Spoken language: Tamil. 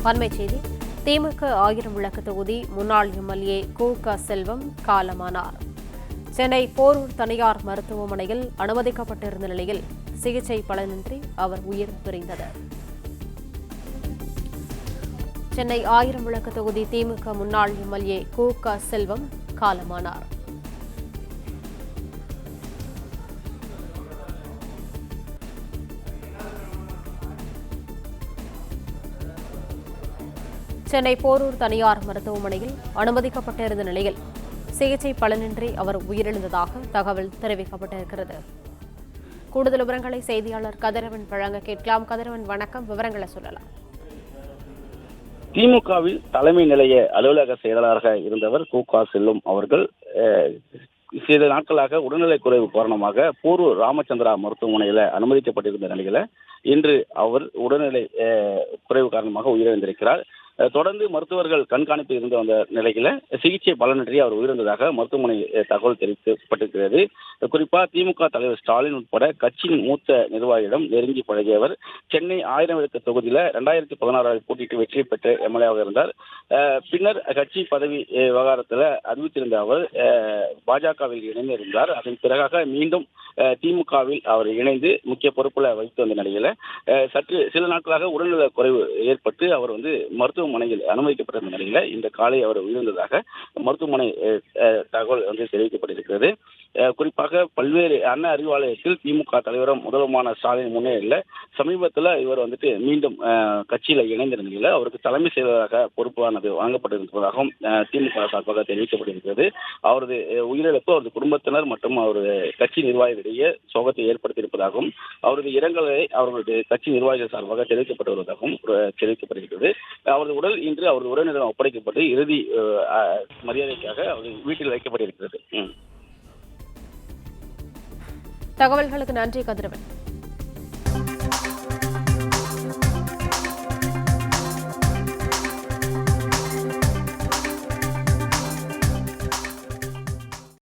அண்மைச் செய்தி. திமுக 1000 விளக்கு தொகுதி முன்னாள் எம்எல்ஏ கு.க. செல்வம் காலமானார். சென்னை போரூர் தனியார் மருத்துவமனையில் அனுமதிக்கப்பட்டிருந்த நிலையில் சிகிச்சை பலனின்றி அவர் உயிர் பிரிந்தது. சென்னை 1000 விளக்கு தொகுதி திமுக முன்னாள் எம்எல்ஏ கு.க. செல்வம் காலமானார். சென்னை போரூர் தனியார் மருத்துவமனையில் அனுமதிக்கப்பட்டிருந்த நிலையில் சிகிச்சை பலனின்றி அவர் உயிரிழந்ததாக தகவல் தெரிவிக்கப்பட்டிருக்கிறது. கூடுதல் விவரங்களை செய்தியாளர் கதிரவன் வழங்க கேட்கலாம். கதிரவன், வணக்கம். விவரங்களை சொல்லலாம். திமுகவில் தலைமை நிலைய அலுவலக செயலாளராக இருந்தவர் கு.க. செல்வம் அவர்கள் சில நாட்களாக உடல்நலக் குறைவு காரணமாக போரூர் ராமச்சந்திரா மருத்துவமனையில் அனுமதிக்கப்பட்டிருந்த நிலையில இன்று அவர் உடல்நிலை குறைவு காரணமாக உயிரிழந்திருக்கிறார். தொடர்ந்து மருத்துவர்கள் கண்காணிப்பு இருந்து வந்த நிலையில சிகிச்சை பலனின்றி அவர் உயிரிழந்ததாக மருத்துவமனை தகவல் தெரிவிக்கப்பட்டிருக்கிறது. குறிப்பா திமுக தலைவர் ஸ்டாலின் உட்பட கட்சியின் மூத்த நிர்வாகியிடம் நெருங்கி பழகியவர். சென்னை 1000 விளக்கு தொகுதியில 2016 போட்டியிட்டு வெற்றி பெற்ற எம்எல்ஏவாக இருந்தார். பின்னர் கட்சி பதவி விவகாரத்துல அறிவித்திருந்த அவர் பாஜகவில் இணைந்திருந்தார். அதன் பிறகாக மீண்டும் திமுகவில் அவர் இணைந்து முக்கிய பொறுப்புல வைத்து வந்த நிலையில சற்று சில நாட்களாக உடல்நல குறைவு ஏற்பட்டு அவர் மருத்துவமனையில் அனுமதிக்கப்பட்டிருந்த நிலையில இந்த காலை அவர் உயிரிழந்ததாக மருத்துவமனை தகவல் தெரிவிக்கப்பட்டிருக்கிறது. குறிப்பாக பல்வேறு அண்ணா அறிவாலயத்தில் திமுக தலைவரும் முதல்வருமான ஸ்டாலின் முன்னிலையில் சமீபத்தில் இவர் மீண்டும் கட்சியில இணைந்த நிலையில அவருக்கு தலைமை செயலராக பொறுப்பானது வழங்கப்பட்டிருப்பதாகவும் திமுக சார்பாக தெரிவிக்கப்பட்டிருக்கிறது. அவரது உயிரிழப்பு அவரது குடும்பத்தினர் மற்றும் அவரது கட்சி நிர்வாகிகளிடையே சோகத்தை ஏற்படுத்தியிருப்பதாகவும் அவரது இரங்கலை அவர்களுடைய கட்சி நிர்வாகிகள் சார்பாக தெரிவிக்கப்பட்டு வருவதாகவும் தெரிவிக்கப்பட்டிருக்கிறது. அவரது உடல் இன்று அவரது உறவினரிடம் ஒப்படைக்கப்பட்டு இறுதி மரியாதைக்காக அவர் வீட்டில் வைக்கப்பட்டிருக்கிறது. தகவல்களுக்கு நன்றி கதிரவன்.